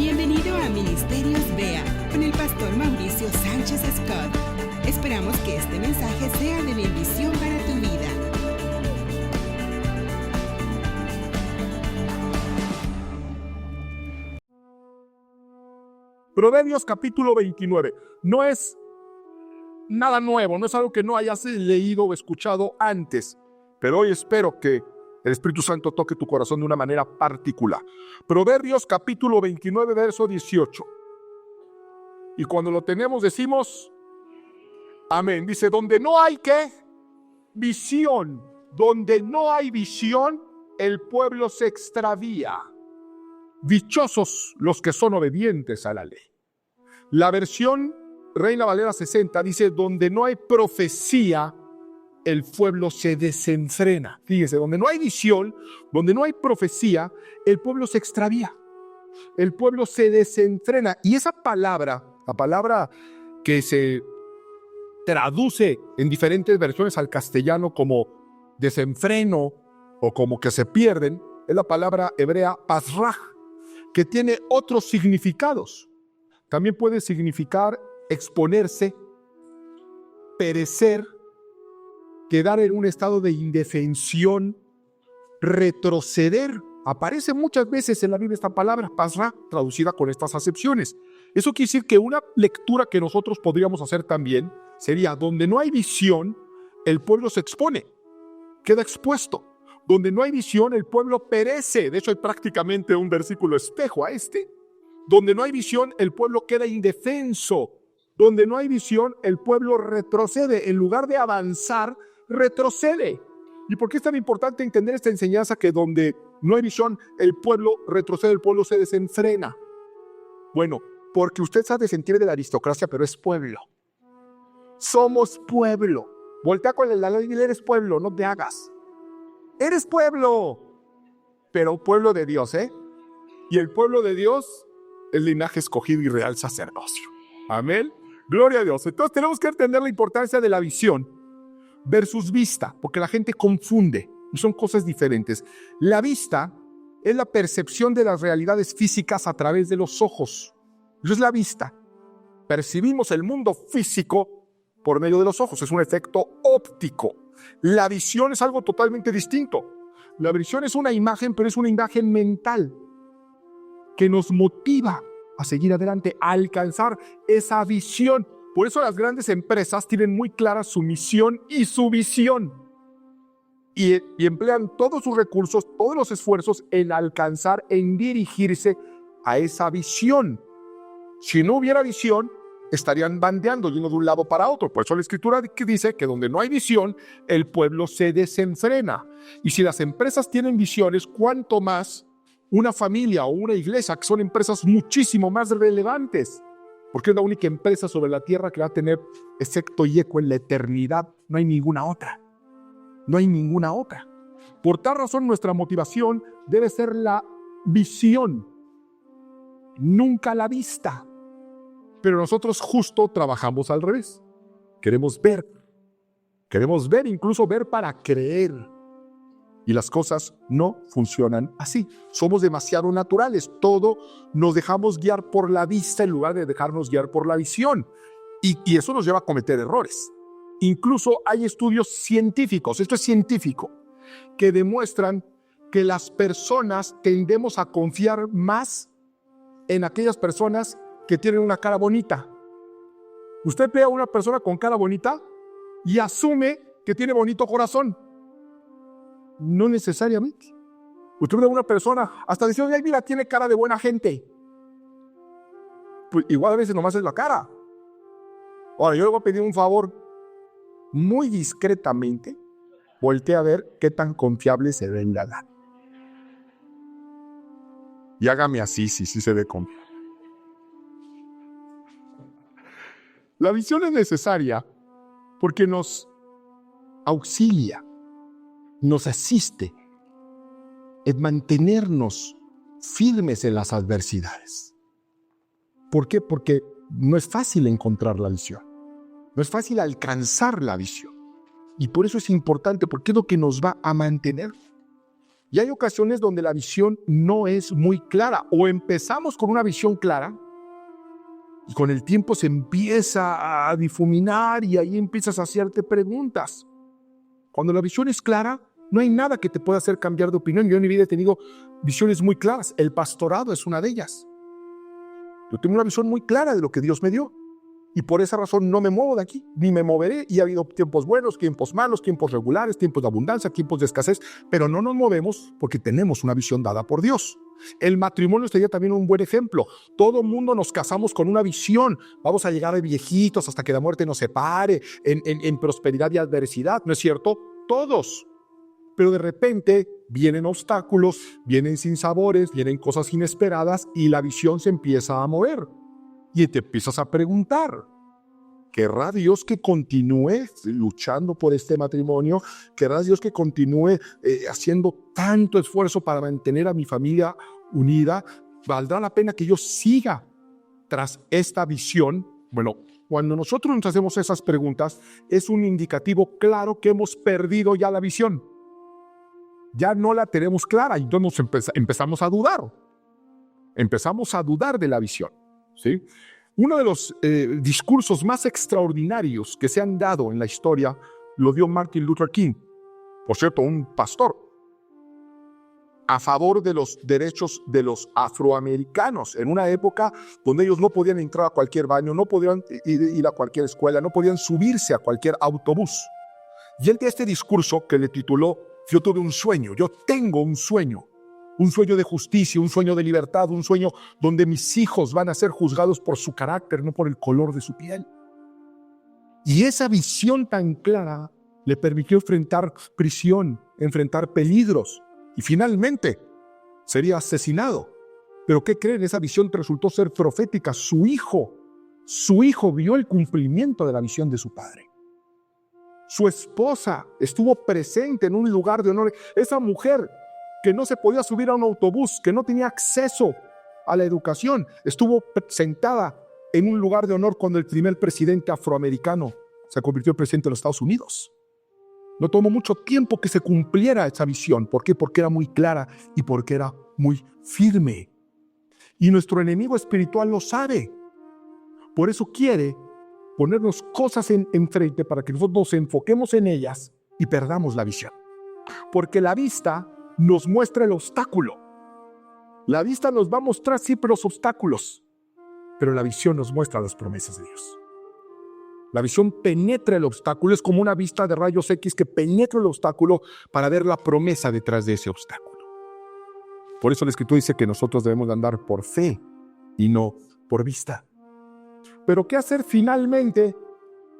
Bienvenido a Ministerios BEA con el pastor Mauricio Sánchez Scott. Esperamos que este mensaje sea de bendición para tu vida. Proverbios capítulo 29. No es nada nuevo, no es algo que no hayas leído o escuchado antes, pero hoy espero que el Espíritu Santo toque tu corazón de una manera particular. Proverbios capítulo 29, verso 18. Y cuando lo tenemos decimos, amén. Dice, donde no hay ¿qué? Visión. Donde no hay visión, el pueblo se extravía. Dichosos los que son obedientes a la ley. La versión Reina Valera 60 dice, donde no hay profecía, el pueblo se desenfrena. Fíjese, donde no hay visión, donde no hay profecía, el pueblo se extravía. El pueblo se desenfrena. Y esa palabra, la palabra que se traduce en diferentes versiones al castellano como desenfreno o como que se pierden, es la palabra hebrea pasraj, que tiene otros significados. También puede significar exponerse, perecer, quedar en un estado de indefensión, retroceder. Aparece muchas veces en la Biblia esta palabra, pasra, traducida con estas acepciones. Eso quiere decir que una lectura que nosotros podríamos hacer también sería, donde no hay visión, el pueblo se expone, queda expuesto. Donde no hay visión, el pueblo perece. De hecho, hay prácticamente un versículo espejo a este. Donde no hay visión, el pueblo queda indefenso. Donde no hay visión, el pueblo retrocede. En lugar de avanzar, retrocede. ¿Y por qué es tan importante entender esta enseñanza que donde no hay visión, el pueblo retrocede, el pueblo se desenfrena? Bueno, porque usted sabe sentir de la aristocracia, pero es pueblo. Somos pueblo. Voltea con el lado y dile, eres pueblo, no te hagas. Eres pueblo, pero pueblo de Dios, ¿eh? Y el pueblo de Dios, el linaje escogido y real sacerdocio. Amén. Gloria a Dios. Entonces tenemos que entender la importancia de la visión versus vista, porque la gente confunde y son cosas diferentes. La vista es la percepción de las realidades físicas a través de los ojos. Eso es la vista. Percibimos el mundo físico por medio de los ojos. Es un efecto óptico. La visión es algo totalmente distinto. La visión es una imagen, pero es una imagen mental que nos motiva a seguir adelante, a alcanzar esa visión. Por eso las grandes empresas tienen muy clara su misión y su visión. Y emplean todos sus recursos, todos los esfuerzos en alcanzar, en dirigirse a esa visión. Si no hubiera visión, estarían bandeando yendo de un lado para otro. Por eso la Escritura dice que donde no hay visión, el pueblo se desenfrena. Y si las empresas tienen visiones, ¿cuánto más una familia o una iglesia, que son empresas muchísimo más relevantes? Porque es la única empresa sobre la tierra que va a tener efecto y eco en la eternidad. No hay ninguna otra. No hay ninguna otra. Por tal razón, nuestra motivación debe ser la visión, nunca la vista. Pero nosotros justo trabajamos al revés. Queremos ver, incluso ver para creer. Y las cosas no funcionan así. Somos demasiado naturales. Todo nos dejamos guiar por la vista en lugar de dejarnos guiar por la visión. Y eso nos lleva a cometer errores. Incluso hay estudios científicos, esto es científico, que demuestran que las personas tendemos a confiar más en aquellas personas que tienen una cara bonita. Usted ve a una persona con cara bonita y asume que tiene bonito corazón. No necesariamente. Usted ve a una persona, hasta dice, ay, mira, tiene cara de buena gente. Pues igual a veces nomás es la cara. Ahora, yo le voy a pedir un favor. Muy discretamente, voltea a ver qué tan confiable se ve en la edad. Y hágame así, si sí se ve confiable. La visión es necesaria porque nos auxilia, nos asiste en mantenernos firmes en las adversidades. ¿Por qué? Porque no es fácil encontrar la visión. No es fácil alcanzar la visión. Y por eso es importante, porque es lo que nos va a mantener. Y hay ocasiones donde la visión no es muy clara, o empezamos con una visión clara y con el tiempo se empieza a difuminar y ahí empiezas a hacerte preguntas. Cuando la visión es clara, no hay nada que te pueda hacer cambiar de opinión. Yo en mi vida he tenido visiones muy claras. El pastorado es una de ellas. Yo tengo una visión muy clara de lo que Dios me dio. Y por esa razón no me muevo de aquí, ni me moveré. Y ha habido tiempos buenos, tiempos malos, tiempos regulares, tiempos de abundancia, tiempos de escasez. Pero no nos movemos porque tenemos una visión dada por Dios. El matrimonio sería también un buen ejemplo. Todo mundo nos casamos con una visión. Vamos a llegar de viejitos hasta que la muerte nos separe, en prosperidad y adversidad. ¿No es cierto? Todos. Pero de repente vienen obstáculos, vienen sinsabores, vienen cosas inesperadas y la visión se empieza a mover. Y te empiezas a preguntar, ¿querrá Dios que continúe luchando por este matrimonio? ¿Querrá Dios que continúe haciendo tanto esfuerzo para mantener a mi familia unida? ¿Valdrá la pena que yo siga tras esta visión? Bueno, cuando nosotros nos hacemos esas preguntas, es un indicativo claro que hemos perdido ya la visión. Ya no la tenemos clara y entonces empezamos a dudar. Empezamos a dudar de la visión. ¿Sí? Uno de los discursos más extraordinarios que se han dado en la historia lo dio Martin Luther King, por cierto, un pastor, a favor de los derechos de los afroamericanos, en una época donde ellos no podían entrar a cualquier baño, no podían ir a cualquier escuela, no podían subirse a cualquier autobús. Y él dio este discurso que le tituló Yo tuve un sueño, yo tengo un sueño de justicia, un sueño de libertad, un sueño donde mis hijos van a ser juzgados por su carácter, no por el color de su piel. Y esa visión tan clara le permitió enfrentar prisión, enfrentar peligros y finalmente sería asesinado. Pero ¿qué creen? Esa visión resultó ser profética. Su hijo vio el cumplimiento de la visión de su padre. Su esposa estuvo presente en un lugar de honor. Esa mujer que no se podía subir a un autobús, que no tenía acceso a la educación, estuvo sentada en un lugar de honor cuando el primer presidente afroamericano se convirtió en presidente de los Estados Unidos. No tomó mucho tiempo que se cumpliera esa visión. ¿Por qué? Porque era muy clara y porque era muy firme. Y nuestro enemigo espiritual lo sabe. Por eso quiere ponernos cosas enfrente para que nosotros nos enfoquemos en ellas y perdamos la visión. Porque la vista nos muestra el obstáculo. La vista nos va a mostrar siempre los obstáculos, pero la visión nos muestra las promesas de Dios. La visión penetra el obstáculo, es como una vista de rayos X que penetra el obstáculo para ver la promesa detrás de ese obstáculo. Por eso la Escritura dice que nosotros debemos de andar por fe y no por vista. Pero ¿qué hacer finalmente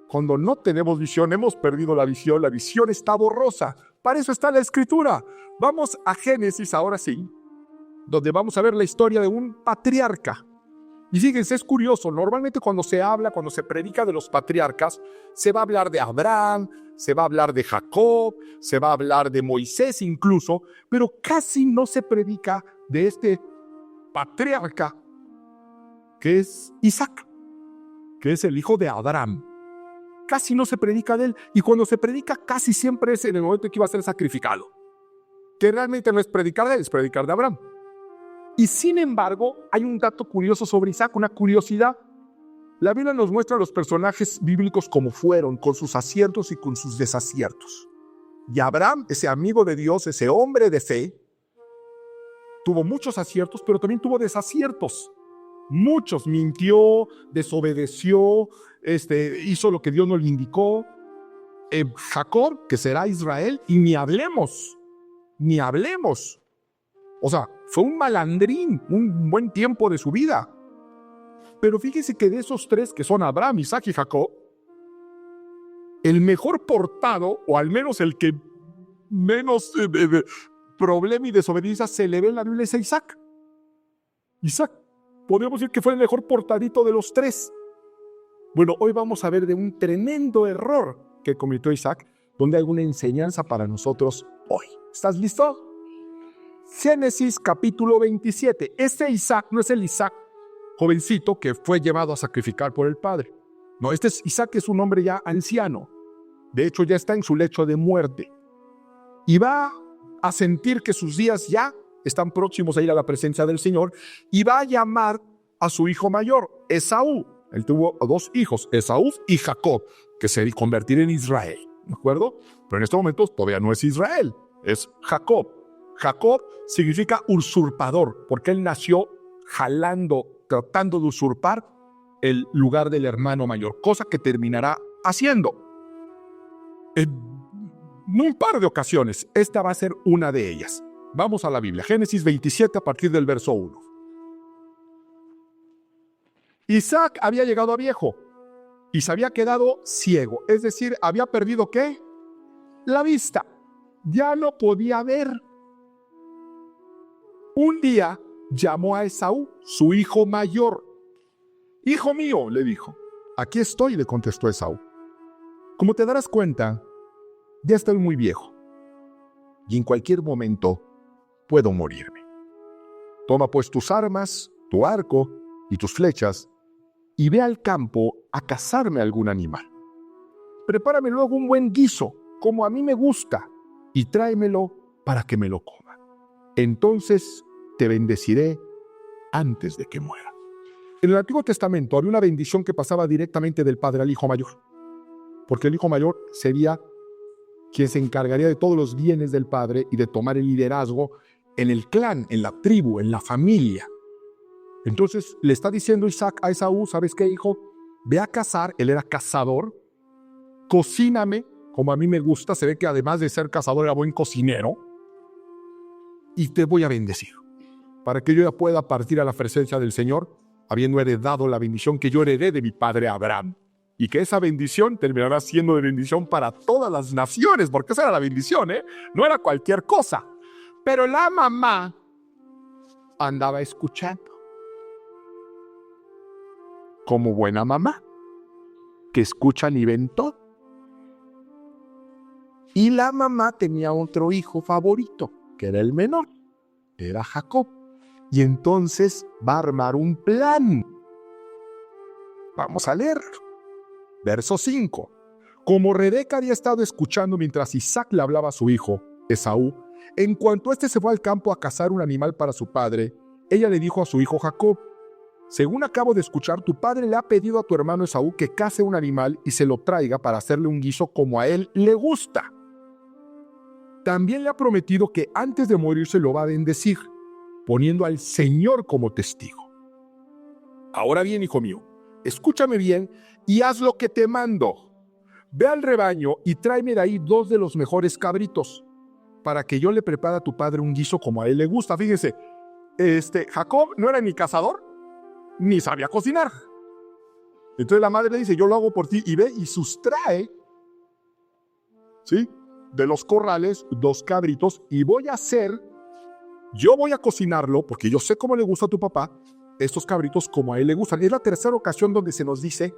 cuando no tenemos visión? Hemos perdido la visión está borrosa. Para eso está la Escritura. Vamos a Génesis ahora sí, donde vamos a ver la historia de un patriarca. Y fíjense, es curioso, normalmente cuando se predica de los patriarcas, se va a hablar de Abraham, se va a hablar de Jacob, se va a hablar de Moisés incluso, pero casi no se predica de este patriarca, que es Isaac, que es el hijo de Abraham. Casi no se predica de él, y cuando se predica casi siempre es en el momento en que iba a ser sacrificado. Que realmente no es predicar de él, es predicar de Abraham. Y sin embargo, hay un dato curioso sobre Isaac, una curiosidad. La Biblia nos muestra a los personajes bíblicos como fueron, con sus aciertos y con sus desaciertos. Y Abraham, ese amigo de Dios, ese hombre de fe, tuvo muchos aciertos, pero también tuvo desaciertos. Muchos, mintió, desobedeció, hizo lo que Dios no le indicó. Jacob, que será Israel, y ni hablemos. O sea, fue un malandrín, un buen tiempo de su vida. Pero fíjese que de esos tres, que son Abraham, Isaac y Jacob, el mejor portado, o al menos el que menos problema y desobediencia se le ve en la Biblia, es a Isaac. Isaac, podríamos decir que fue el mejor portadito de los tres. Bueno, hoy vamos a ver de un tremendo error que cometió Isaac, donde hay una enseñanza para nosotros hoy. ¿Estás listo? Génesis capítulo 27. Este Isaac no es el Isaac jovencito que fue llevado a sacrificar por el padre. No, este es Isaac, es un hombre ya anciano. De hecho, ya está en su lecho de muerte. Y va a sentir que sus días ya están próximos a ir a la presencia del Señor y va a llamar a su hijo mayor, Esaú. Él tuvo 2 hijos, Esaú y Jacob, que se convertirán en Israel, ¿de acuerdo? Pero en este momento todavía no es Israel, es Jacob. Jacob significa usurpador, porque él nació tratando de usurpar el lugar del hermano mayor, cosa que terminará haciendo. En un par de ocasiones, esta va a ser una de ellas. Vamos a la Biblia, Génesis 27 a partir del verso 1. Isaac había llegado a viejo y se había quedado ciego, es decir, había perdido ¿qué? La vista. Ya no podía ver. Un día llamó a Esaú, su hijo mayor. «Hijo mío», le dijo. «Aquí estoy», le contestó Esaú. «Como te darás cuenta, ya estoy muy viejo y en cualquier momento puedo morirme. Toma pues tus armas, tu arco y tus flechas y ve al campo a cazarme algún animal. Prepárame luego un buen guiso, como a mí me gusta, y tráemelo para que me lo coma. Entonces te bendeciré antes de que muera». En el Antiguo Testamento había una bendición que pasaba directamente del padre al hijo mayor, porque el hijo mayor sería quien se encargaría de todos los bienes del padre y de tomar el liderazgo en el clan, en la tribu, en la familia. Entonces le está diciendo Isaac a Esaú, ¿sabes qué, hijo? Ve a cazar, él era cazador, cocíname como a mí me gusta, se ve que además de ser cazador era buen cocinero, y te voy a bendecir, para que yo ya pueda partir a la presencia del Señor, habiendo heredado la bendición que yo heredé de mi padre Abraham, y que esa bendición terminará siendo de bendición para todas las naciones, porque esa era la bendición, no era cualquier cosa. Pero la mamá andaba escuchando, como buena mamá, que escuchan y ven todo. Y la mamá tenía otro hijo favorito, que era el menor, era Jacob. Y entonces va a armar un plan. Vamos a leer. Verso 5. Como Rebeca había estado escuchando mientras Isaac le hablaba a su hijo, Esaú, en cuanto éste se fue al campo a cazar un animal para su padre, ella le dijo a su hijo Jacob: «Según acabo de escuchar, tu padre le ha pedido a tu hermano Esaú que case un animal y se lo traiga para hacerle un guiso como a él le gusta. También le ha prometido que antes de morirse lo va a bendecir, poniendo al Señor como testigo. Ahora bien, hijo mío, escúchame bien y haz lo que te mando. Ve al rebaño y tráeme de ahí 2 de los mejores cabritos, para que yo le prepare a tu padre un guiso como a él le gusta». Fíjese, Jacob no era ni cazador, ni sabía cocinar. Entonces la madre le dice: «Yo lo hago por ti», y ve y sustrae, ¿sí?, de los corrales 2 cabritos, y yo voy a cocinarlo, porque yo sé cómo le gusta a tu papá, estos cabritos como a él le gustan. Es la tercera ocasión donde se nos dice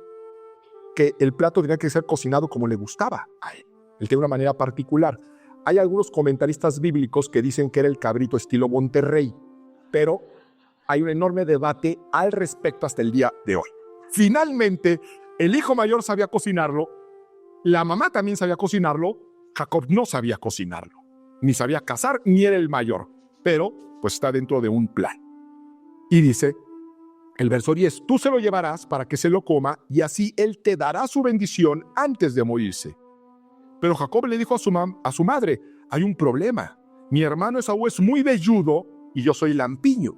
que el plato tenía que ser cocinado como le gustaba a él. Él tiene una manera particular. Hay algunos comentaristas bíblicos que dicen que era el cabrito estilo Monterrey, pero hay un enorme debate al respecto hasta el día de hoy. Finalmente, el hijo mayor sabía cocinarlo, la mamá también sabía cocinarlo, Jacob no sabía cocinarlo, ni sabía cazar, ni era el mayor, pero pues está dentro de un plan. Y dice el verso 10, «Tú se lo llevarás para que se lo coma, y así él te dará su bendición antes de morirse». Pero Jacob le dijo a su madre: «Hay un problema. Mi hermano Esaú es muy velludo y yo soy lampiño.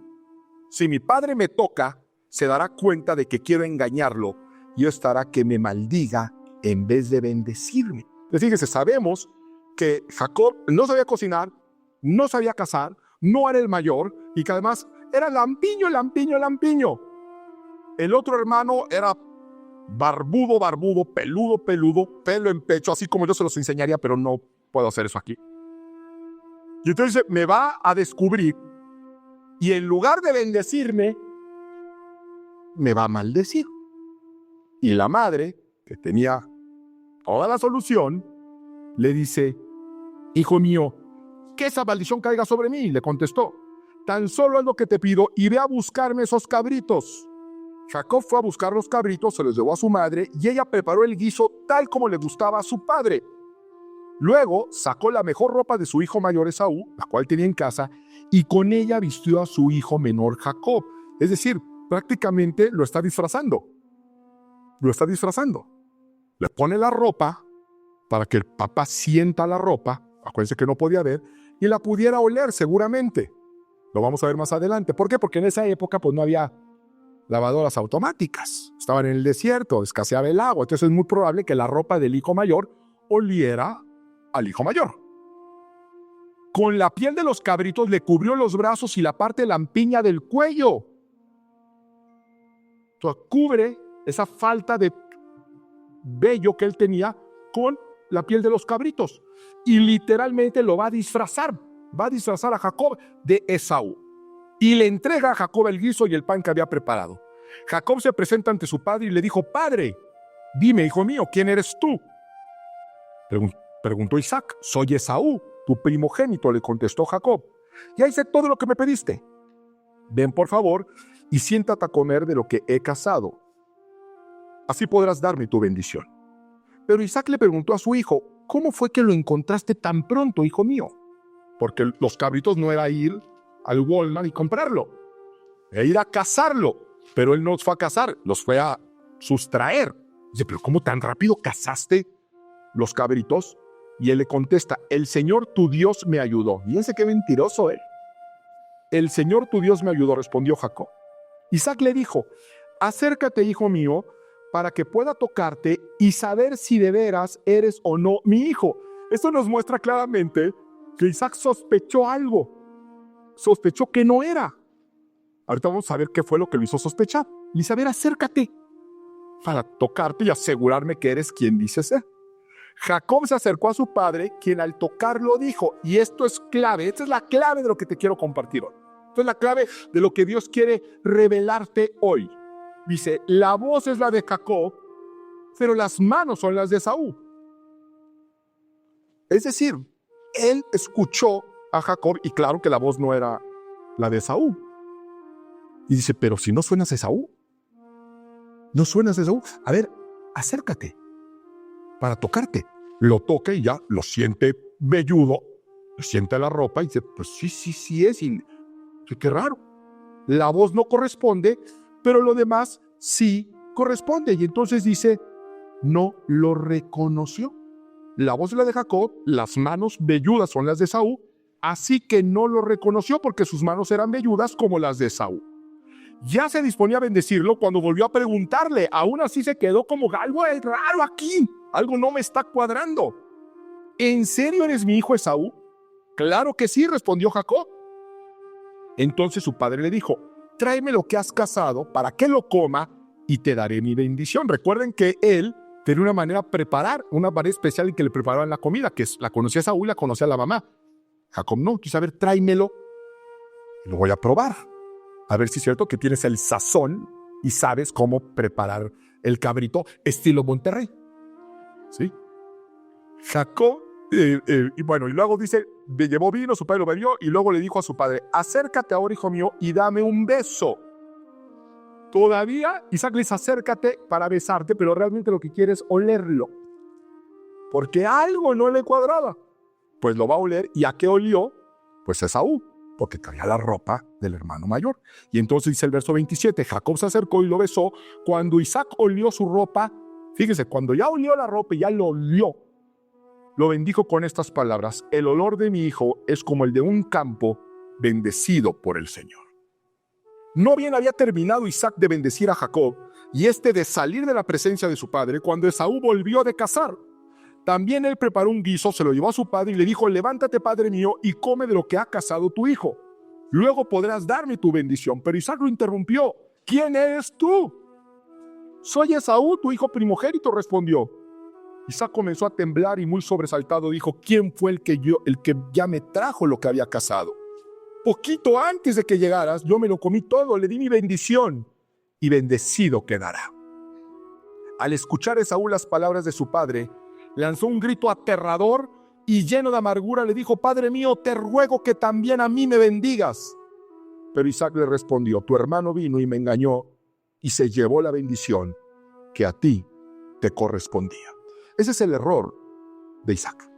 Si mi padre me toca, se dará cuenta de que quiero engañarlo y estará que me maldiga en vez de bendecirme». Fíjese, sabemos que Jacob no sabía cocinar, no sabía cazar, no era el mayor y que además era lampiño. El otro hermano era barbudo, peludo, pelo en pecho, así como yo se los enseñaría, pero no puedo hacer eso aquí. Y entonces me va a descubrir y en lugar de bendecirme, me va a maldecir. Y la madre, que tenía toda la solución, le dice: «Hijo mío, que esa maldición caiga sobre mí», le contestó. «Tan solo es lo que te pido y ve a buscarme esos cabritos». Jacob fue a buscar los cabritos, se los llevó a su madre y ella preparó el guiso tal como le gustaba a su padre. Luego sacó la mejor ropa de su hijo mayor Esaú, la cual tenía en casa, y con ella vistió a su hijo menor Jacob. Es decir, prácticamente lo está disfrazando. Lo está disfrazando. Le pone la ropa para que el papá sienta la ropa, acuérdense que no podía ver, y la pudiera oler seguramente. Lo vamos a ver más adelante. ¿Por qué? Porque en esa época pues no había lavadoras automáticas. Estaban en el desierto, escaseaba el agua. Entonces es muy probable que la ropa del hijo mayor oliera al hijo mayor. Con la piel de los cabritos le cubrió los brazos y la parte lampiña del cuello. Entonces cubre esa falta de vello que él tenía con la piel de los cabritos. Y literalmente lo va a disfrazar. Va a disfrazar a Jacob de Esaú. Y le entrega a Jacob el guiso y el pan que había preparado. Jacob se presenta ante su padre y le dijo: Padre, dime, hijo mío, ¿quién eres tú? Preguntó Isaac. Soy Esaú, tu primogénito, le contestó Jacob. Ya hice todo lo que me pediste. Ven, por favor, y siéntate a comer de lo que he cazado. Así podrás darme tu bendición. Pero Isaac le preguntó a su hijo: ¿Cómo fue que lo encontraste tan pronto, hijo mío? Porque los cabritos no era ir al Walmart y comprarlo, era ir a cazarlo. Pero él no fue a cazar, los fue a sustraer. Dice: ¿pero cómo tan rápido cazaste los cabritos? Y él le contesta: el Señor tu Dios me ayudó. Fíjense qué mentiroso él. El Señor tu Dios me ayudó, respondió Jacob. Isaac le dijo: acércate, hijo mío, para que pueda tocarte y saber si de veras eres o no mi hijo. Esto nos muestra claramente que Isaac sospechó algo. Sospechó que no era. Ahorita vamos a ver qué fue lo que lo hizo sospechar. Le dice: a ver, acércate para tocarte y asegurarme que eres quien dices ser. Jacob se acercó a su padre, quien al tocarlo dijo, y esto es clave, esta es la clave de lo que te quiero compartir hoy. Esta es la clave de lo que Dios quiere revelarte hoy. Dice: la voz es la de Jacob, pero las manos son las de Esaú. Es decir, él escuchó a Jacob y claro que la voz no era la de Esaú. Y dice: pero si no suenas a Esaú, no suenas a Esaú, a ver, acércate para tocarte. Lo toca y ya lo siente velludo, lo siente la ropa y dice: pues sí es. Y qué raro. La voz no corresponde, pero lo demás sí corresponde. Y entonces dice: no lo reconoció. La voz es la de Jacob, las manos velludas son las de Esaú, así que no lo reconoció porque sus manos eran velludas como las de Esaú. Ya se disponía a bendecirlo cuando volvió a preguntarle. Aún así se quedó como: algo es raro aquí, algo no me está cuadrando. ¿En serio eres mi hijo Esaú? Claro que sí, respondió Jacob. Entonces su padre le dijo: tráeme lo que has cazado para que lo coma y te daré mi bendición. Recuerden que él tenía una manera de preparar, una manera especial en que le preparaban la comida, que la conocía Esaú y la conocía la mamá. Jacob no, quiso saber, tráemelo y lo voy a probar. A ver si es cierto que tienes el sazón y sabes cómo preparar el cabrito estilo Monterrey. ¿Sí? Jacob, y luego dice, le llevó vino, su padre lo bebió y luego le dijo a su padre: acércate ahora, hijo mío, y dame un beso. Todavía Isaac le dice: acércate para besarte, pero realmente lo que quiere es olerlo. Porque algo no le cuadraba. Pues lo va a oler. ¿Y a qué olió? Pues Esaú, porque traía la ropa del hermano mayor. Y entonces dice el verso 27, Jacob se acercó y lo besó. Cuando Isaac olió su ropa, fíjese, cuando ya olió la ropa y ya lo olió, lo bendijo con estas palabras: el olor de mi hijo es como el de un campo bendecido por el Señor. No bien había terminado Isaac de bendecir a Jacob y de salir de la presencia de su padre, cuando Esaú volvió de cazar. También él preparó un guiso, se lo llevó a su padre y le dijo: levántate, padre mío, y come de lo que ha cazado tu hijo. Luego podrás darme tu bendición. Pero Isaac lo interrumpió: ¿quién eres tú? Soy Esaú, tu hijo primogénito, respondió. Isaac comenzó a temblar y muy sobresaltado dijo: ¿quién fue el que ya me trajo lo que había cazado? Poquito antes de que llegaras, yo me lo comí todo, le di mi bendición, y bendecido quedará. Al escuchar Esaú las palabras de su padre, lanzó un grito aterrador y lleno de amargura le dijo: Padre mío, te ruego que también a mí me bendigas. Pero Isaac le respondió: tu hermano vino y me engañó y se llevó la bendición que a ti te correspondía. Ese es el error de Isaac.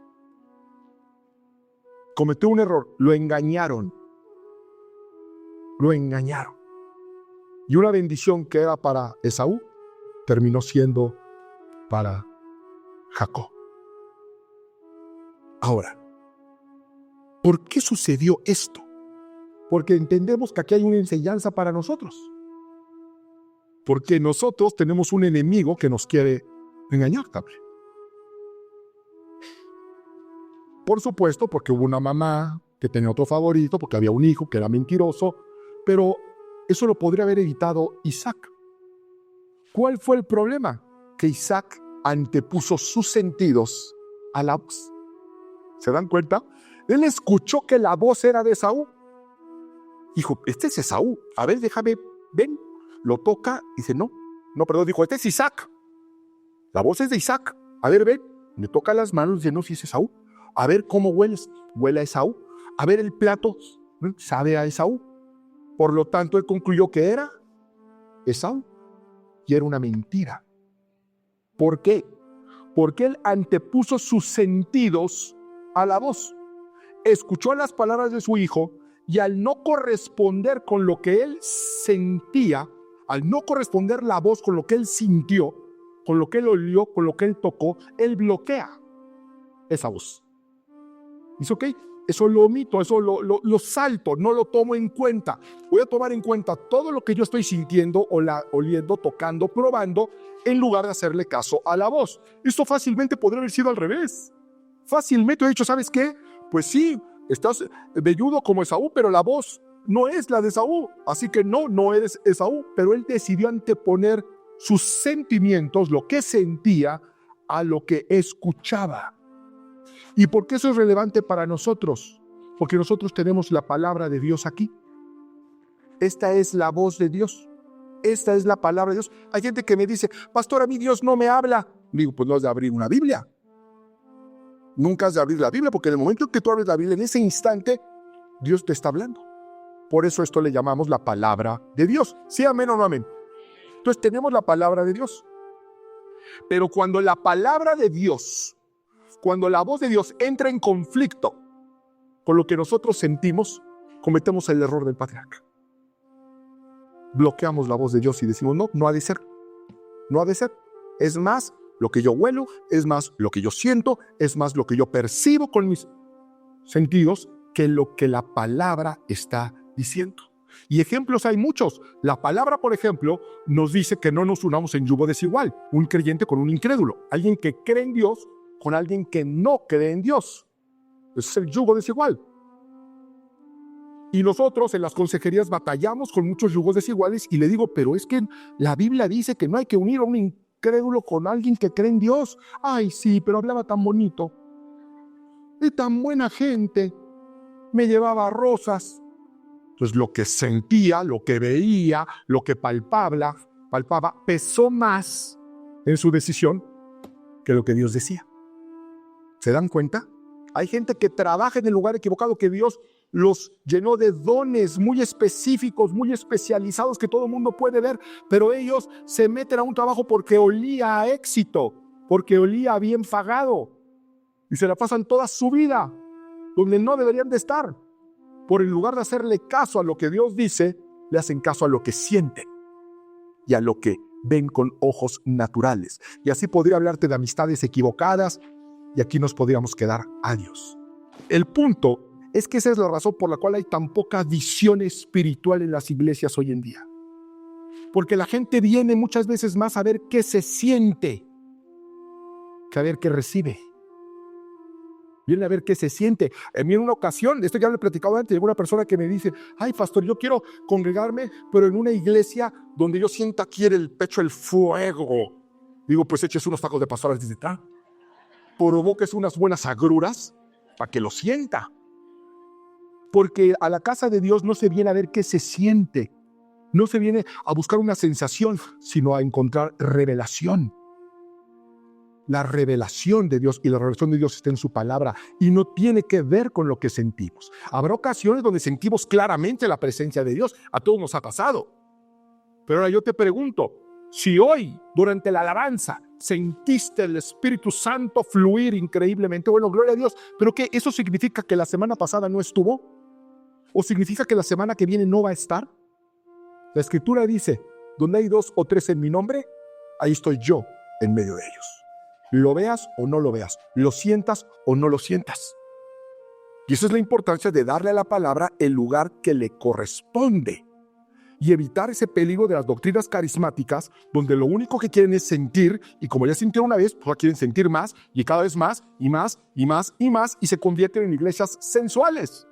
cometió un error, lo engañaron. Lo engañaron. Y una bendición que era para Esaú, terminó siendo para Jacob. Ahora, ¿por qué sucedió esto? Porque entendemos que aquí hay una enseñanza para nosotros. Porque nosotros tenemos un enemigo que nos quiere engañar también. Por supuesto, porque hubo una mamá que tenía otro favorito, porque había un hijo que era mentiroso, pero eso lo podría haber evitado Isaac. ¿Cuál fue el problema? Que Isaac antepuso sus sentidos a la voz. ¿Se dan cuenta? Él escuchó que la voz era de Esaú. Dijo, este es Esaú. A ver, déjame, ven. Lo toca y dice, no, perdón, dijo, este es Isaac. La voz es de Isaac. A ver, ven. Le toca las manos y dice, no, si es Esaú. A ver cómo hueles. Huele a Esaú. A ver el plato. Sabe a Esaú. Por lo tanto, él concluyó que era Esaú. Y era una mentira. ¿Por qué? Porque él antepuso sus sentidos a la voz. Escuchó las palabras de su hijo y al no corresponder con lo que él sentía, al no corresponder la voz con lo que él sintió, con lo que él olió, con lo que él tocó, él bloquea esa voz. Dice, ok, eso lo omito, eso lo salto, no lo tomo en cuenta. Voy a tomar en cuenta todo lo que yo estoy sintiendo, oliendo, tocando, probando, en lugar de hacerle caso a la voz. Esto fácilmente podría haber sido al revés. Fácilmente he dicho, ¿sabes qué? Pues sí, estás velludo como Esaú, pero la voz no es la de Esaú. Así que no eres Esaú. Pero él decidió anteponer sus sentimientos, lo que sentía, a lo que escuchaba. ¿Y por qué eso es relevante para nosotros? Porque nosotros tenemos la palabra de Dios aquí. Esta es la voz de Dios. Esta es la palabra de Dios. Hay gente que me dice, pastor, a mí Dios no me habla. Digo, pues no has de abrir una Biblia. Nunca has de abrir la Biblia, porque en el momento en que tú abres la Biblia, en ese instante, Dios te está hablando. Por eso esto le llamamos la palabra de Dios. ¿Sí, amén o no amén? Entonces tenemos la palabra de Dios. Pero cuando la palabra de Dios, cuando la voz de Dios entra en conflicto con lo que nosotros sentimos, cometemos el error del patriarca. Bloqueamos la voz de Dios y decimos, no ha de ser. No ha de ser. Es más lo que yo huelo, es más lo que yo siento, es más lo que yo percibo con mis sentidos que lo que la palabra está diciendo. Y ejemplos hay muchos. La palabra, por ejemplo, nos dice que no nos unamos en yugo desigual. Un creyente con un incrédulo. Alguien que cree en Dios con alguien que no cree en Dios. Ese es el yugo desigual. Y nosotros en las consejerías batallamos con muchos yugos desiguales y le digo, pero es que la Biblia dice que no hay que unir a un incrédulo con alguien que cree en Dios. Ay, sí, pero hablaba tan bonito. De tan buena gente. Me llevaba rosas. Entonces lo que sentía, lo que veía, lo que palpaba, pesó más en su decisión que lo que Dios decía. ¿Se dan cuenta? Hay gente que trabaja en el lugar equivocado, que Dios los llenó de dones muy específicos, muy especializados que todo el mundo puede ver, pero ellos se meten a un trabajo porque olía a éxito, porque olía bien pagado y se la pasan toda su vida donde no deberían de estar. Por en lugar de hacerle caso a lo que Dios dice, le hacen caso a lo que sienten y a lo que ven con ojos naturales. Y así podría hablarte de amistades equivocadas y aquí nos podríamos quedar años. El punto es que esa es la razón por la cual hay tan poca visión espiritual en las iglesias hoy en día. Porque la gente viene muchas veces más a ver qué se siente que a ver qué recibe. Viene a ver qué se siente. A mí en una ocasión, esto ya lo he platicado antes, llegó una persona que me dice, ay pastor, yo quiero congregarme, pero en una iglesia donde yo sienta aquí en el pecho el fuego. Digo, pues eches unos tacos de pastor desde acá. Provoques unas buenas agruras para que lo sienta. Porque a la casa de Dios no se viene a ver qué se siente. No se viene a buscar una sensación, sino a encontrar revelación. La revelación de Dios y la revelación de Dios está en su palabra y no tiene que ver con lo que sentimos. Habrá ocasiones donde sentimos claramente la presencia de Dios. A todos nos ha pasado. Pero ahora yo te pregunto, si hoy, durante la alabanza, sentiste el Espíritu Santo fluir increíblemente. Bueno, gloria a Dios. ¿Pero qué? ¿Eso significa que la semana pasada no estuvo? ¿O significa que la semana que viene no va a estar? La Escritura dice, donde hay 2 o 3 en mi nombre, ahí estoy yo en medio de ellos. Lo veas o no lo veas, lo sientas o no lo sientas. Y esa es la importancia de darle a la palabra el lugar que le corresponde y evitar ese peligro de las doctrinas carismáticas donde lo único que quieren es sentir, y como ya sintieron una vez, pues ahora quieren sentir más y cada vez más y más y más y más, y se convierten en iglesias sensuales.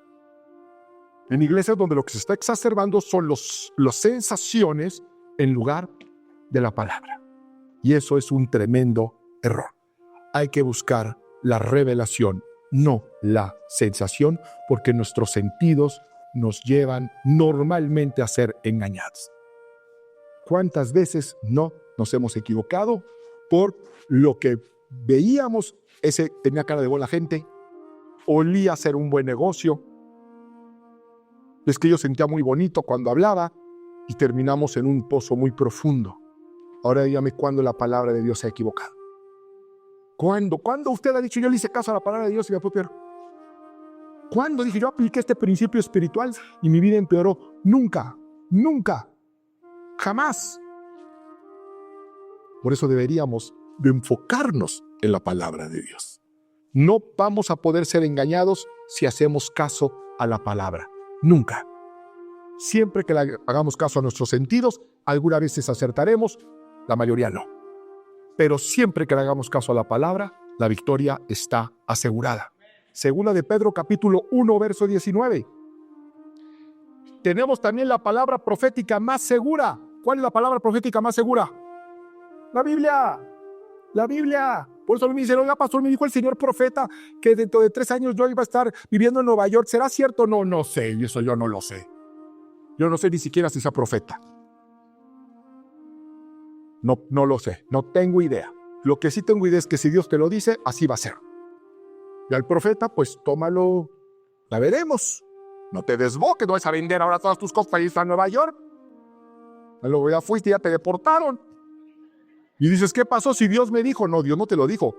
En iglesias donde lo que se está exacerbando son las sensaciones en lugar de la palabra. Y eso es un tremendo error. Hay que buscar la revelación, no la sensación, porque nuestros sentidos nos llevan normalmente a ser engañados. ¿Cuántas veces no nos hemos equivocado por lo que veíamos? Ese tenía cara de buena gente, olía ser un buen negocio, es que yo sentía muy bonito cuando hablaba y terminamos en un pozo muy profundo. Ahora dígame cuándo la palabra de Dios se ha equivocado. ¿Cuándo usted ha dicho yo le hice caso a la palabra de Dios y me apropiaron? ¿Cuándo dije yo apliqué este principio espiritual y mi vida empeoró? Nunca, nunca, jamás. Por eso deberíamos de enfocarnos en la palabra de Dios. No vamos a poder ser engañados si hacemos caso a la palabra. Nunca. Siempre que hagamos caso a nuestros sentidos, algunas veces acertaremos, la mayoría no. Pero siempre que le hagamos caso a la palabra, la victoria está asegurada. Segunda de Pedro, capítulo 1, verso 19. Tenemos también la palabra profética más segura. ¿Cuál es la palabra profética más segura? La Biblia. La Biblia. Por eso a mí me dicen, oiga, pastor, me dijo el señor profeta que dentro de 3 años yo iba a estar viviendo en Nueva York. ¿Será cierto? No, no sé. Eso yo no lo sé. Yo no sé ni siquiera si sea profeta. No lo sé. No tengo idea. Lo que sí tengo idea es que si Dios te lo dice, así va a ser. Y al profeta, pues tómalo. La veremos. No te desboques, no vas a vender ahora todas tus cosas para irse a Nueva York. Luego ya fuiste y ya te deportaron. Y dices, ¿qué pasó si Dios me dijo? No, Dios no te lo dijo.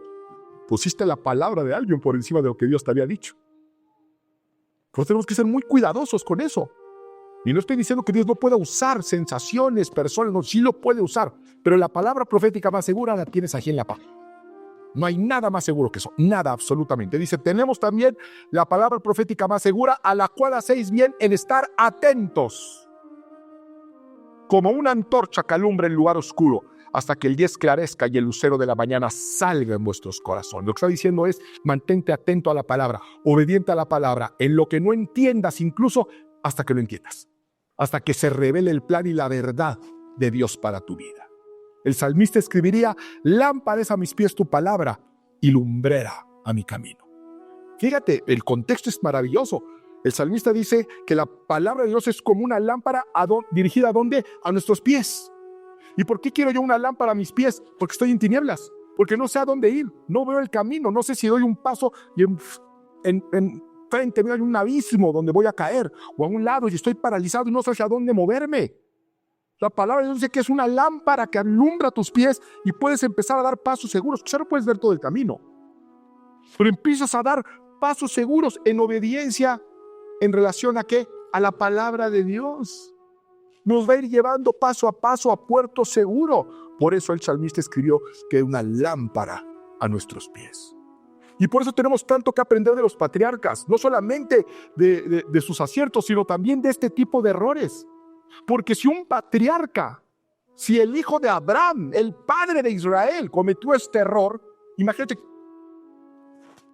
Pusiste la palabra de alguien por encima de lo que Dios te había dicho. Pero tenemos que ser muy cuidadosos con eso. Y no estoy diciendo que Dios no pueda usar sensaciones, personas, no, sí lo puede usar. Pero la palabra profética más segura la tienes aquí en la paz. No hay nada más seguro que eso, nada absolutamente. Dice, tenemos también la palabra profética más segura, a la cual hacéis bien en estar atentos. Como una antorcha que alumbra en lugar oscuro, hasta que el día esclarezca y el lucero de la mañana salga en vuestros corazones. Lo que está diciendo es, mantente atento a la palabra, obediente a la palabra, en lo que no entiendas, incluso hasta que lo entiendas, hasta que se revele el plan y la verdad de Dios para tu vida. El salmista escribiría, lámpara es a mis pies tu palabra y lumbrera a mi camino. Fíjate, el contexto es maravilloso. El salmista dice que la palabra de Dios es como una lámpara dirigida ¿a dónde? A nuestros pies. ¿Y por qué quiero yo una lámpara a mis pies? Porque estoy en tinieblas, porque no sé a dónde ir, no veo el camino, no sé si doy un paso y frente mío hay un abismo donde voy a caer, o a un lado y estoy paralizado y no sé hacia dónde moverme. La palabra de Dios dice que es una lámpara que alumbra tus pies y puedes empezar a dar pasos seguros. Quizá no puedes ver todo el camino, pero empiezas a dar pasos seguros en obediencia en relación a ¿qué? A la palabra de Dios. Nos va a ir llevando paso a paso a puerto seguro. Por eso el salmista escribió que es una lámpara a nuestros pies. Y por eso tenemos tanto que aprender de los patriarcas, no solamente de sus aciertos, sino también de este tipo de errores. Porque si un patriarca, si el hijo de Abraham, el padre de Israel, cometió este error, imagínate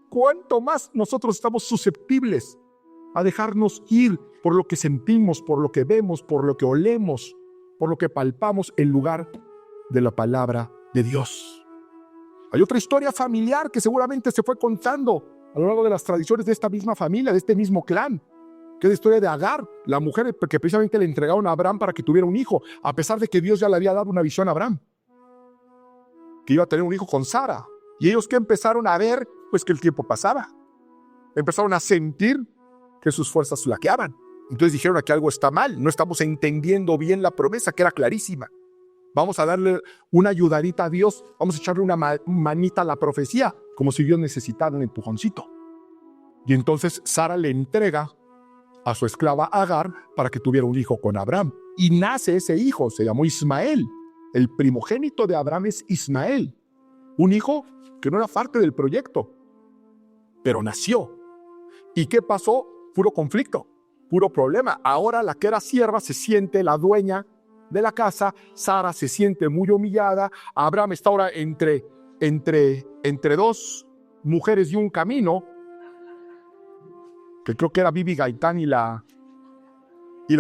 cuánto más nosotros estamos susceptibles a dejarnos ir por lo que sentimos, por lo que vemos, por lo que olemos, por lo que palpamos en lugar de la palabra de Dios. Hay otra historia familiar que seguramente se fue contando a lo largo de las tradiciones de esta misma familia, de este mismo clan, que es la historia de Agar, la mujer que precisamente le entregaron a Abraham para que tuviera un hijo, a pesar de que Dios ya le había dado una visión a Abraham, que iba a tener un hijo con Sara. Y ellos que empezaron a ver, pues que el tiempo pasaba. Empezaron a sentir que sus fuerzas flaqueaban. Entonces dijeron, aquí algo está mal, no estamos entendiendo bien la promesa, que era clarísima. Vamos a darle una ayudadita a Dios, vamos a echarle una manita a la profecía, como si Dios necesitara un empujoncito. Y entonces Sara le entrega a su esclava Agar para que tuviera un hijo con Abraham. Y nace ese hijo, se llamó Ismael. El primogénito de Abraham es Ismael. Un hijo que no era parte del proyecto, pero nació. ¿Y qué pasó? Puro conflicto, puro problema. Ahora la que era sierva se siente la dueña de la casa, Sara se siente muy humillada, Abraham está ahora entre dos mujeres y un camino, que creo que era Bibi Gaitán y la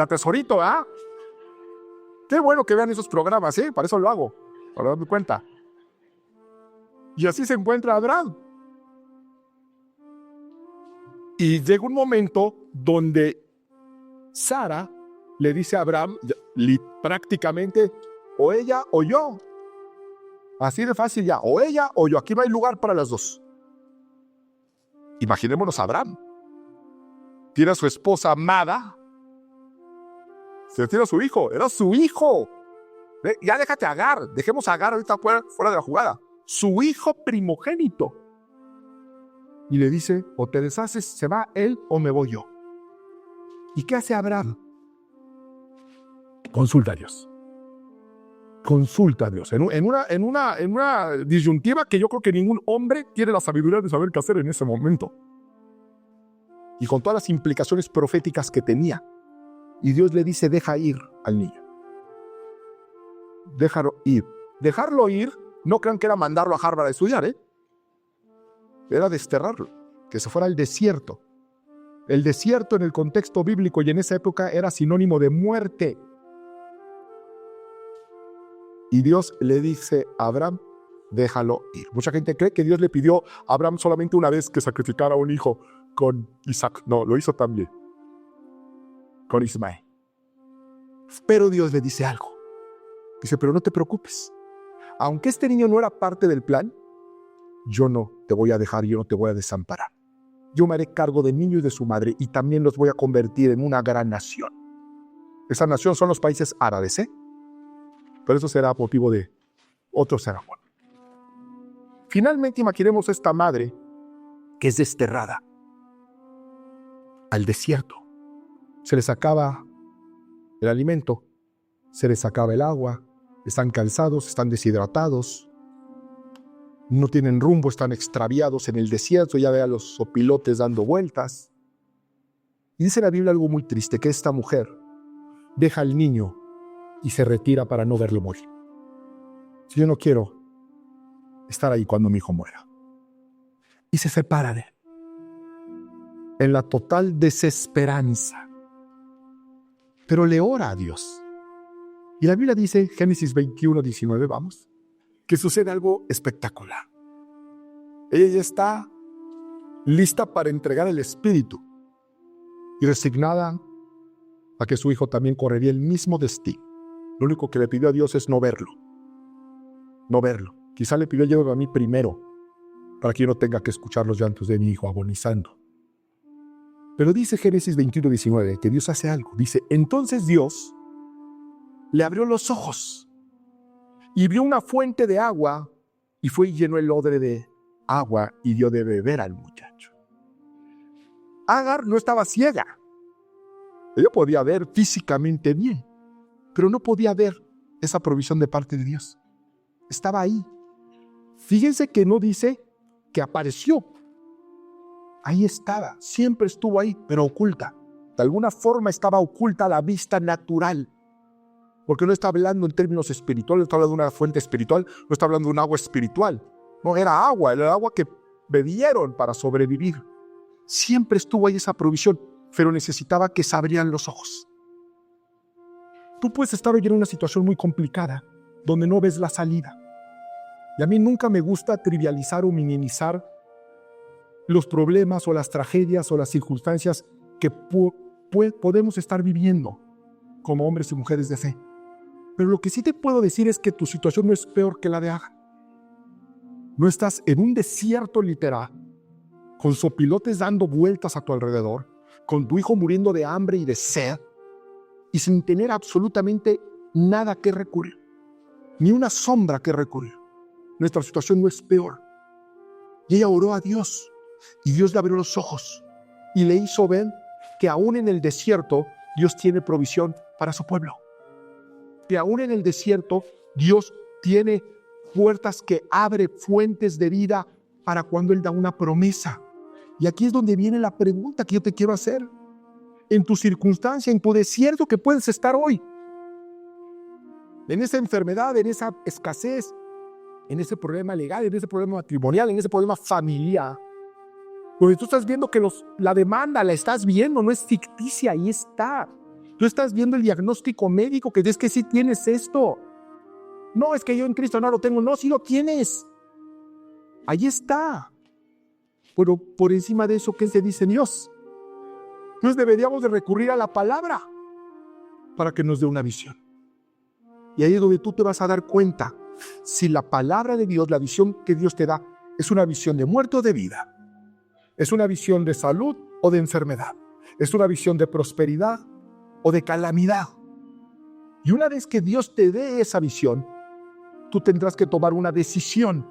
Tesorito, ¿ah? Qué bueno que vean esos programas, ¿eh? Para eso lo hago, para darme cuenta. Y así se encuentra Abraham. Y llega un momento donde Sara le dice a Abraham, prácticamente, o ella o yo. Así de fácil ya, o ella o yo. Aquí no hay lugar para las dos. Imaginémonos a Abraham. Tiene a su esposa amada. Se tiene a su hijo. Era su hijo. Ya déjate a Agar. Dejemos a Agar ahorita fuera de la jugada. Su hijo primogénito. Y le dice, o te deshaces, se va él o me voy yo. ¿Y qué hace Abraham? Consulta a Dios. Consulta a Dios. En una disyuntiva que yo creo que ningún hombre tiene la sabiduría de saber qué hacer en ese momento. Y con todas las implicaciones proféticas que tenía. Y Dios le dice, deja ir al niño. Déjalo ir. Dejarlo ir, no crean que era mandarlo a Harvard a estudiar, ¿eh? Era desterrarlo, que se fuera al desierto. El desierto en el contexto bíblico y en esa época era sinónimo de muerte. Y Dios le dice a Abraham, déjalo ir. Mucha gente cree que Dios le pidió a Abraham solamente una vez que sacrificara a un hijo con Isaac. No, lo hizo también con Ismael. Pero Dios le dice algo. Dice, pero no te preocupes. Aunque este niño no era parte del plan, yo no te voy a dejar, yo no te voy a desamparar. Yo me haré cargo del niño y de su madre y también los voy a convertir en una gran nación. Esa nación son los países árabes, ¿eh? Pero eso será motivo de otro sermón. Finalmente imaginemos esta madre que es desterrada al desierto. Se les acaba el alimento, se les acaba el agua, están cansados, están deshidratados, no tienen rumbo, están extraviados en el desierto, ya ve a los sopilotes dando vueltas. Y dice la Biblia algo muy triste, que esta mujer deja al niño y se retira para no verlo morir. Si yo no quiero estar ahí cuando mi hijo muera. Y se separa de él. En la total desesperanza. Pero le ora a Dios. Y la Biblia dice, Génesis 21:19, vamos, que sucede algo espectacular. Ella ya está lista para entregar el espíritu y resignada a que su hijo también correría el mismo destino. Lo único que le pidió a Dios es no verlo. No verlo. Quizá le pidió, llévame a mí primero, para que yo no tenga que escuchar los llantos de mi hijo agonizando. Pero dice Génesis 21:19 que Dios hace algo. Dice, entonces Dios le abrió los ojos y vio una fuente de agua y fue y llenó el odre de agua y dio de beber al muchacho. Agar no estaba ciega. Ella podía ver físicamente bien, pero no podía ver esa provisión de parte de Dios. Estaba ahí. Fíjense que no dice que apareció. Ahí estaba, siempre estuvo ahí, pero oculta. De alguna forma estaba oculta a la vista natural. Porque no está hablando en términos espirituales, no está hablando de una fuente espiritual, no está hablando de un agua espiritual. No, era agua, era el agua que bebieron para sobrevivir. Siempre estuvo ahí esa provisión, pero necesitaba que se abrieran los ojos. Tú puedes estar hoy en una situación muy complicada, donde no ves la salida. Y a mí nunca me gusta trivializar o minimizar los problemas o las tragedias o las circunstancias que podemos estar viviendo como hombres y mujeres de fe. Pero lo que sí te puedo decir es que tu situación no es peor que la de Agar. No estás en un desierto literal, con sopilotes dando vueltas a tu alrededor, con tu hijo muriendo de hambre y de sed, y sin tener absolutamente nada que recurrir. ni una sombra que recurrir. Nuestra situación no es peor. Y ella oró a Dios, y Dios le abrió los ojos, y le hizo ver que aún en el desierto, Dios tiene provisión para su pueblo. Que aún en el desierto, Dios tiene puertas que abre fuentes de vida para cuando Él da una promesa. Y aquí es donde viene la pregunta que yo te quiero hacer. En tu circunstancia, en tu desierto que puedes estar hoy, en esa enfermedad, en esa escasez, en ese problema legal, en ese problema matrimonial, en ese problema familiar, donde tú estás viendo que la demanda la estás viendo, no es ficticia, ahí está. Tú estás viendo el diagnóstico médico que es que sí tienes esto. No, es que yo en Cristo no lo tengo. No, sí lo tienes. Ahí está. Pero por encima de eso, ¿qué se dice Dios? Entonces deberíamos de recurrir a la palabra para que nos dé una visión. Y ahí es donde tú te vas a dar cuenta si la palabra de Dios, la visión que Dios te da, es una visión de muerte o de vida. Es una visión de salud o de enfermedad. Es una visión de prosperidad o de calamidad. Y una vez que Dios te dé esa visión, tú tendrás que tomar una decisión.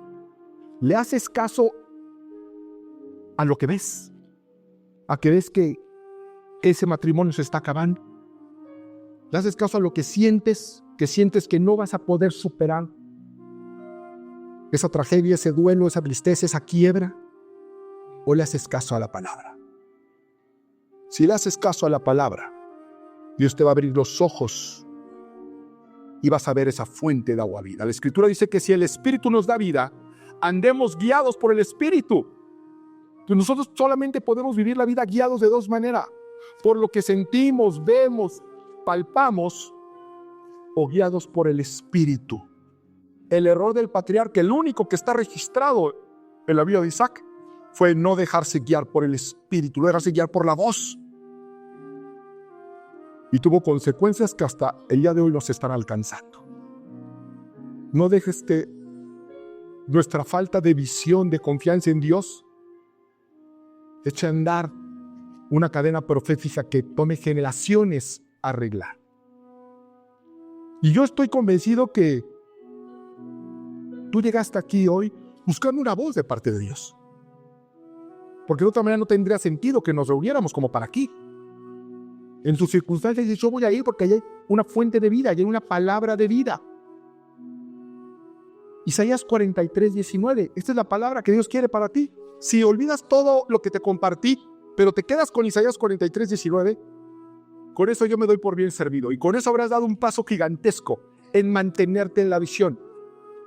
¿Le haces caso a lo que ves? ¿A que ves que ese matrimonio se está acabando? ¿Le haces caso a lo que sientes que no vas a poder superar? Esa tragedia, ese duelo, esa tristeza, esa quiebra. ¿O le haces caso a la palabra? Si le haces caso a la palabra, Dios te va a abrir los ojos y vas a ver esa fuente de agua vida. La Escritura dice que si el Espíritu nos da vida, andemos guiados por el Espíritu. Entonces nosotros solamente podemos vivir la vida guiados de dos maneras: por lo que sentimos, vemos, palpamos, o guiados por el Espíritu. El error del patriarca, el único que está registrado en la vida de Isaac, fue no dejarse guiar por el Espíritu, no dejarse guiar por la voz. Y tuvo consecuencias que hasta el día de hoy nos están alcanzando. No dejes que nuestra falta de visión, de confianza en Dios, eche a andar una cadena profética que tome generaciones a arreglar. Y yo estoy convencido que tú llegaste aquí hoy buscando una voz de parte de Dios. Porque de otra manera no tendría sentido que nos reuniéramos como para aquí. En sus circunstancias, yo voy a ir porque hay una fuente de vida, hay una palabra de vida. Isaías 43:19, esta es la palabra que Dios quiere para ti. Si olvidas todo lo que te compartí, pero te quedas con Isaías 43:19, con eso yo me doy por bien servido. Y con eso habrás dado un paso gigantesco en mantenerte en la visión,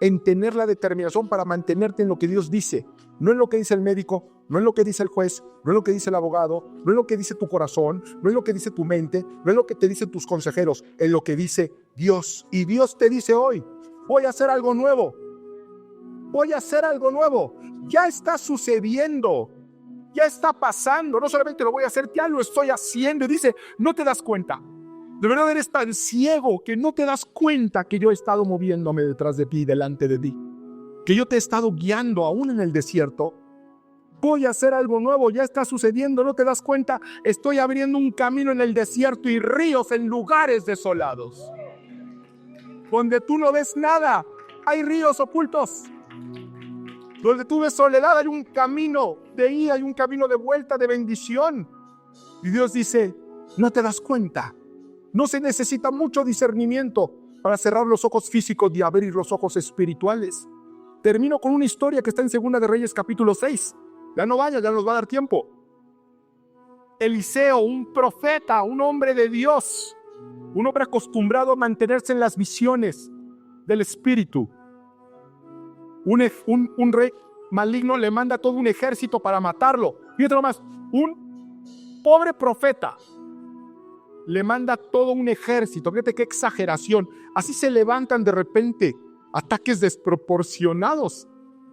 en tener la determinación para mantenerte en lo que Dios dice, no en lo que dice el médico, no en lo que dice el juez, no en lo que dice el abogado, no en lo que dice tu corazón, no en lo que dice tu mente, no en lo que te dicen tus consejeros, en lo que dice Dios. Y Dios te dice hoy: voy a hacer algo nuevo. Voy a hacer algo nuevo. Ya está sucediendo. Ya está pasando. No solamente lo voy a hacer, ya lo estoy haciendo. Y dice: no te das cuenta. De verdad eres tan ciego que no te das cuenta que yo he estado moviéndome detrás de ti, delante de ti. Que yo te he estado guiando aún en el desierto. Voy a hacer algo nuevo, ya está sucediendo, no te das cuenta. Estoy abriendo un camino en el desierto y ríos en lugares desolados. Donde tú no ves nada, hay ríos ocultos. Donde tú ves soledad, hay un camino de ida, hay un camino de vuelta, de bendición. Y Dios dice: no te das cuenta. No se necesita mucho discernimiento para cerrar los ojos físicos y abrir los ojos espirituales. Termino con una historia que está en 2 de Reyes capítulo 6. Ya no vaya, ya nos va a dar tiempo. Eliseo, un profeta, un hombre de Dios, un hombre acostumbrado a mantenerse en las visiones del Espíritu. Un rey maligno le manda todo un ejército para matarlo. Fíjate nomás, un pobre profeta le manda todo un ejército. Fíjate qué exageración. Así se levantan de repente ataques desproporcionados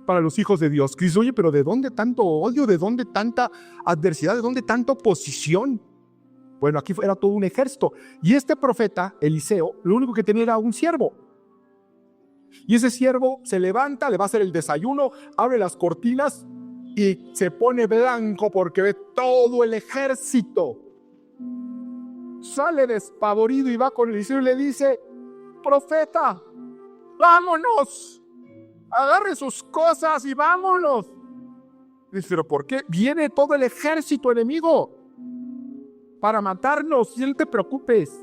para los hijos de Dios. Que dice: oye, pero ¿de dónde tanto odio? ¿De dónde tanta adversidad? ¿De dónde tanta oposición? Bueno, aquí era todo un ejército. Y este profeta, Eliseo, lo único que tenía era un siervo. Y ese siervo se levanta, le va a hacer el desayuno, abre las cortinas y se pone blanco porque ve todo el ejército. Sale despavorido y va con Eliseo y le dice: profeta, vámonos, agarre sus cosas y vámonos. Dice, ¿pero por qué? Viene todo el ejército enemigo para matarnos. Y no te preocupes,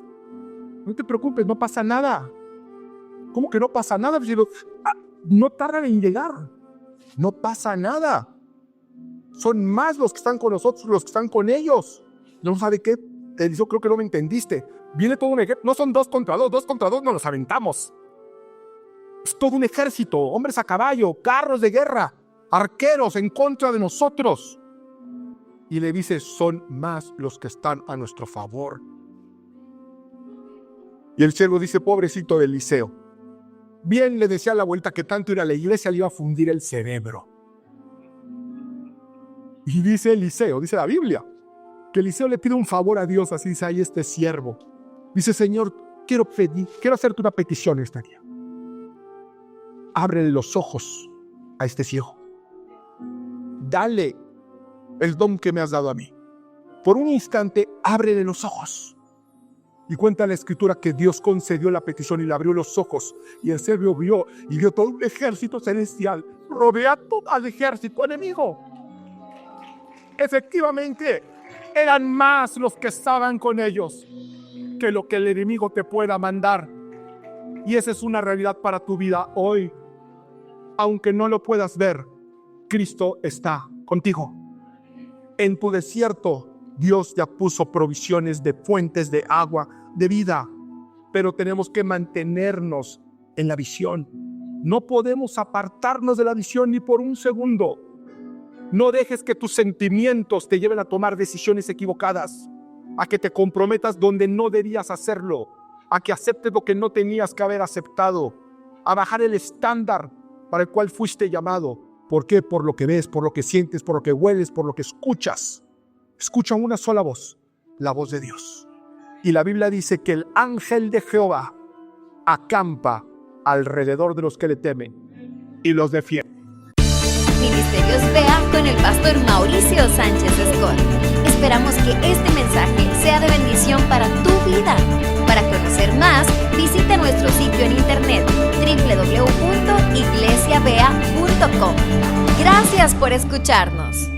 no pasa nada. ¿Cómo que no pasa nada? No tardan en llegar, no pasa nada. Son más los que están con nosotros, los que están con ellos. ¿No sabe qué? Eliseo, creo que no me entendiste. Viene todo un ejército, no son 2 contra 2 nos los aventamos. Es todo un ejército, hombres a caballo, carros de guerra, arqueros en contra de nosotros. Y le dice, son más los que están a nuestro favor. Y el siervo dice, pobrecito de Eliseo. Bien le decía a la vuelta que tanto ir a la iglesia le iba a fundir el cerebro. Y dice Eliseo, dice la Biblia, que Eliseo le pide un favor a Dios, así dice ahí este siervo. Dice, Señor, quiero hacerte una petición esta día. Ábrele los ojos a este ciego. Dale el don que me has dado a mí. Por un instante, ábrele los ojos. Y cuenta la escritura que Dios concedió la petición y le abrió los ojos. Y el siervo vio todo un ejército celestial rodeando al ejército enemigo. Efectivamente, eran más los que estaban con ellos que lo que el enemigo te pueda mandar. Y esa es una realidad para tu vida hoy. Aunque no lo puedas ver, Cristo está contigo. En tu desierto, Dios ya puso provisiones de fuentes de agua, de vida. Pero tenemos que mantenernos en la visión. No podemos apartarnos de la visión ni por un segundo. No dejes que tus sentimientos te lleven a tomar decisiones equivocadas, a que te comprometas donde no debías hacerlo, a que aceptes lo que no tenías que haber aceptado, a bajar el estándar para el cual fuiste llamado. ¿Por qué? Por lo que ves, por lo que sientes, por lo que hueles, por lo que escuchas. Escucha una sola voz, la voz de Dios. Y la Biblia dice que el ángel de Jehová acampa alrededor de los que le temen y los defiende. Ministerios BEA con el pastor Mauricio Sánchez Escort. Esperamos que este mensaje sea de bendición para tu vida. Para conocer más, visita nuestro sitio en internet www.iglesiabea.com. Gracias por escucharnos.